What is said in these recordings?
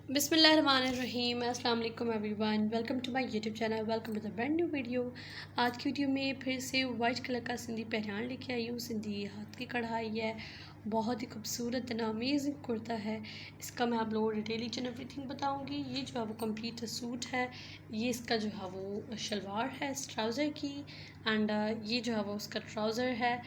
बिस्मिल्लाहिर्रहमानिर्रहीम। अस्सलाम वालेकुम everyone, welcome to my YouTube channel, welcome to the brand new video. आज की वीडियो में फिर से वाइट कलर का सिंधी पहनान लेके आई हूँ। सिंधी हाथ की कढ़ाई है, बहुत ही खूबसूरत एंड अमेजिंग कुर्ता है। इसका मैं आप लोगों को डिटेल ईच एंड एवरीथिंग बताऊँगी। ये जो है वो कंप्लीट सूट है, ये इसका जो है वो शलवार है इस ट्राउज़र की, एंड ये जो है वो उसका ट्राउज़र है।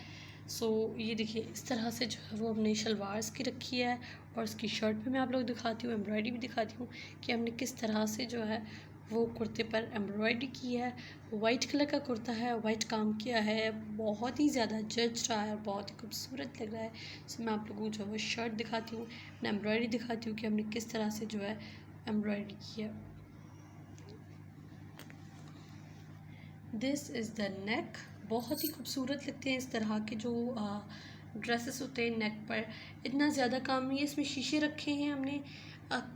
ये देखिए इस तरह से जो है वो हमने शलवार की रखी है, और इसकी शर्ट पे मैं आप लोग दिखाती हूँ, एम्ब्रॉयडरी भी दिखाती हूँ कि हमने किस तरह से जो है वो कुर्ते पर एम्ब्रॉयडरी की है। वाइट कलर का कुर्ता है, वाइट काम किया है, बहुत ही ज़्यादा जच रहा है, बहुत ही खूबसूरत लग रहा है। मैं आप लोगों को जो है वो शर्ट दिखाती हूँ, एम्ब्रॉयडरी दिखाती हूँ कि हमने किस तरह से जो है एम्ब्रॉयडरी की है। This is the neck. बहुत ही खूबसूरत लगते हैं इस तरह के जो ड्रेसेस होते हैं नेक पर। इतना ज़्यादा काम नहीं है, इसमें शीशे रखे हैं हमने,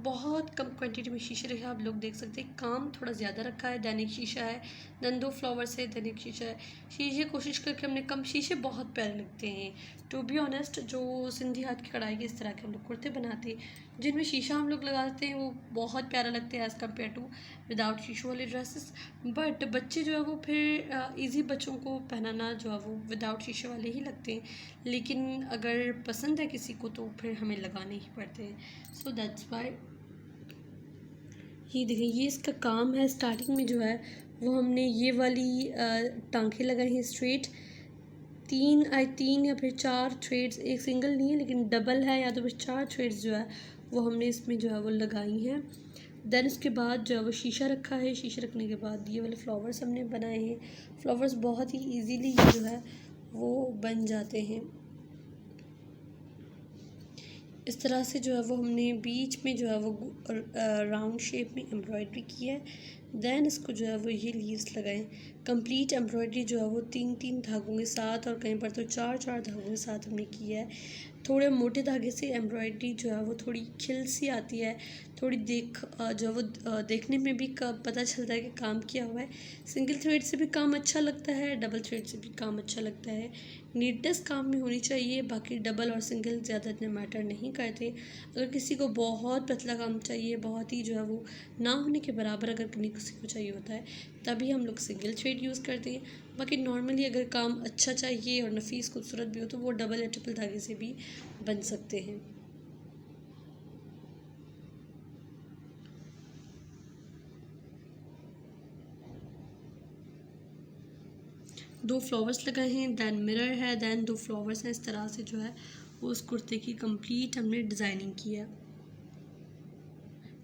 बहुत कम क्वांटिटी में शीशे रखे, आप लोग देख सकते हैं। काम थोड़ा ज़्यादा रखा है, दैनिक शीशा है, देन 2 फ्लावर्स है, दैनिक शीशा है। शीशे कोशिश करके हमने कम, शीशे बहुत प्यारे लगते हैं टू बी ऑनेस्ट। जो सिंधी हाथ की कढ़ाई के इस तरह के हम लोग कुर्ते बनाते हैं जिनमें शीशा हम लोग लगाते हैं, वो बहुत प्यारा लगता है एज़ कम्पेयर टू विदाउट शीशो वाले ड्रेसेस। बट बच्चे जो है वो फिर इजी बच्चों को पहनाना जो है वो विदाउट शीशे वाले ही लगते हैं, लेकिन अगर पसंद है किसी को तो फिर हमें लगाने ही पड़ते हैं। सो दैट्स वाई ये देखिए, ये इसका काम है। स्टार्टिंग में जो है वो हमने ये वाली टांखें लगाई हैं स्ट्रेट, तीन या फिर 4 थ्रेड्स, एक सिंगल नहीं है लेकिन डबल है, या तो फिर 4 थ्रेड्स जो है वो हमने इसमें जो है वो लगाई हैं। देन उसके बाद जो है वो शीशा रखा है, शीशा रखने के बाद ये वाले फ्लावर्स हमने बनाए हैं। फ्लावर्स बहुत ही इजीली जो है वो बन जाते हैं। इस तरह से जो है वो हमने बीच में जो है वो राउंड शेप में एम्ब्रॉयडरी की है। देन इसको जो है वो ये लीव्स लगाएं। कंप्लीट एम्ब्रॉयडरी जो है वो 3-3 धागों के साथ, और कहीं पर तो 4-4 धागों के साथ हमने की है। थोड़े मोटे धागे से एम्ब्रॉयडरी जो है वो थोड़ी खिल सी आती है, थोड़ी जो है वो देखने में भी पता चलता है कि काम किया हुआ है। सिंगल थ्रेड से भी काम अच्छा लगता है, डबल थ्रेड से भी काम अच्छा लगता है। नीटनेस काम में होनी चाहिए, बाकी डबल और सिंगल ज़्यादा इतने मैटर नहीं करते। अगर किसी को बहुत पतला काम चाहिए, बहुत ही जो है वो ना होने के बराबर अगर किसी को चाहिए होता है, तभी हम लोग सिंगल थ्रेड यूज़ करते हैं। बाकी नॉर्मली अगर काम अच्छा चाहिए और नफीस खूबसूरत भी हो तो वो डबल या ट्रिपल धागे से भी बन सकते हैं। दो फ्लावर्स लगाए हैं, दैन मिरर है, दैन 2 फ्लावर्स हैं। इस तरह से जो है वो उस कुर्ते की कंप्लीट हमने डिज़ाइनिंग की है।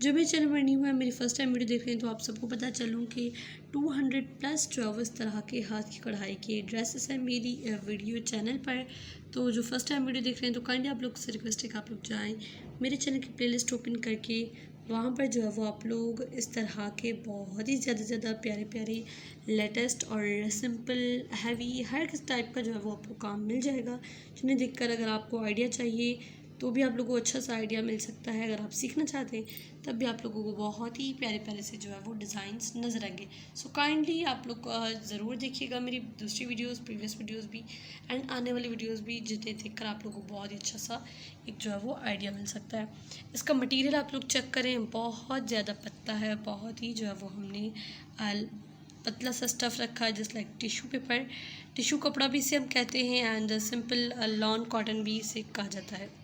जो मेरे चैनल पर न्यू है, मेरी फर्स्ट टाइम वीडियो देख रहे हैं, तो आप सबको पता चलूँ कि 200 प्लस जो है वो इस तरह के हाथ की कढ़ाई के ड्रेसेस हैं मेरी वीडियो चैनल पर। तो जो फर्स्ट टाइम वीडियो देख रहे हैं तो काइंडली आप लोग से रिक्वेस्ट है कि आप लोग जाएँ मेरे चैनल की प्लेलिस्ट ओपन करके, वहाँ पर जो है वो आप लोग इस तरह के बहुत ही ज़्यादा प्यारे प्यारे लेटेस्ट और सिंपल हैवी हर किस टाइप का जो है वो आपको काम मिल जाएगा, जिन्हें देखकर अगर आपको आइडिया चाहिए तो भी आप लोगों को अच्छा सा आइडिया मिल सकता है। अगर आप सीखना चाहते हैं तब भी आप लोगों को बहुत ही प्यारे प्यारे से जो है वो डिज़ाइंस नज़र आएंगे। सो काइंडली आप लोग ज़रूर देखिएगा मेरी दूसरी वीडियोस, प्रीवियस वीडियोस भी, एंड आने वाली वीडियोस भी, जिन्हें देखकर आप लोगों को बहुत ही अच्छा सा एक जो है वो आइडिया मिल सकता है। इसका मटीरियल आप लोग चेक करें, बहुत ज़्यादा पतला है, बहुत ही जो है वो हमने पतला सा स्टफ़ रखा है, just like tissue paper. Tissue कपड़ा भी इसे हम कहते हैं, एंड सिंपल लॉन कॉटन भी इसे कहा जाता है।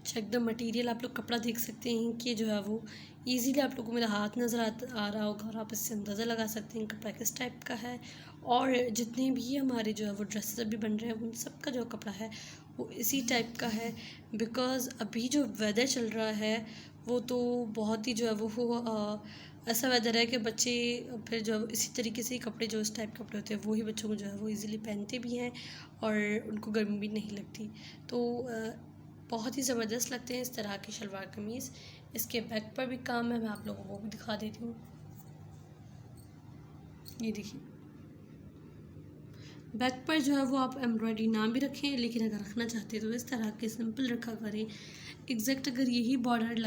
चेक द मटेरियल, आप लोग कपड़ा देख सकते हैं कि जो है वो इजीली आप लोगों को मेरा हाथ नज़र आ रहा होगा, और आप इससे अंदाज़ा लगा सकते हैं कपड़ा किस टाइप का है। और जितने भी हमारे जो है वो ड्रेसेस अभी बन रहे हैं उन सब का जो कपड़ा है वो इसी टाइप का है। बिकॉज़ अभी जो वेदर चल रहा है वो तो बहुत ही जो है वो ऐसा वेदर है कि बच्चे फिर जो इसी तरीके से ही कपड़े, जो इस टाइप के कपड़े होते हैं वही बच्चों को जो है वो इजीली पहनते भी हैं, और उनको गर्मी भी नहीं लगती। तो बहुत ही ज़बरदस्त लगते हैं इस तरह की शलवार कमीज़। इसके बैक पर भी काम है, मैं आप लोगों को भी दिखा देती हूँ। ये देखिए, बैक पर जो है वो आप एम्ब्रॉयडरी ना भी रखें, लेकिन अगर रखना चाहते हैं तो इस तरह के सिंपल रखा करें। एग्जैक्ट अगर यही बॉर्डर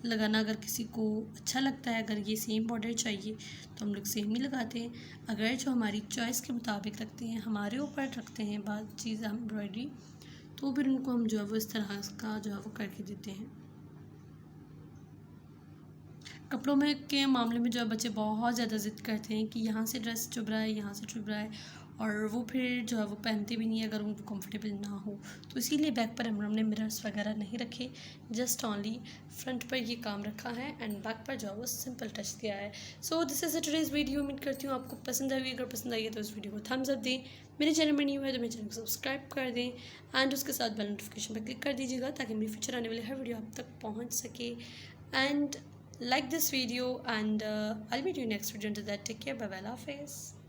लगाना अगर किसी को अच्छा लगता है, अगर ये सेम बॉर्डर चाहिए तो हम लोग सेम ही लगाते हैं। अगर जो हमारी चॉइस के मुताबिक रखते हैं, हमारे ऊपर रखते हैं बात चीज़ एम्ब्रॉयडरी, तो फिर उनको हम जो है वो इस तरह का जो है वो करके देते हैं। कपड़ों में के मामले में जो है बच्चे बहुत ज़्यादा ज़िद करते हैं कि यहाँ से ड्रेस चुभ रहा है, यहाँ से चुभ रहा है, और वो फिर जो है वो पहनते भी नहीं है अगर उनको कंफर्टेबल ना हो। तो इसीलिए बैक पर हमने मिरर्स वगैरह नहीं रखे, जस्ट ओनली फ्रंट पर ये काम रखा है एंड बैक पर जो है वो सिंपल टच दिया है। So this is today's video. उम्मीद करती हूँ आपको पसंद आई। अगर पसंद आई है तो इस वीडियो को थम्स अप दें, मेरे चैनल में न्यू है तो मेरे चैनल को सब्सक्राइब कर दें एंड उसके साथ बेल नोटिफिकेशन पर क्लिक कर दीजिएगा ताकि मेरे फ्यूचर आने वाले हर वीडियो आप तक पहुँच सके। And like this video, and I'll meet you next video. Until that, take care. Bye bye. Allah Hafiz.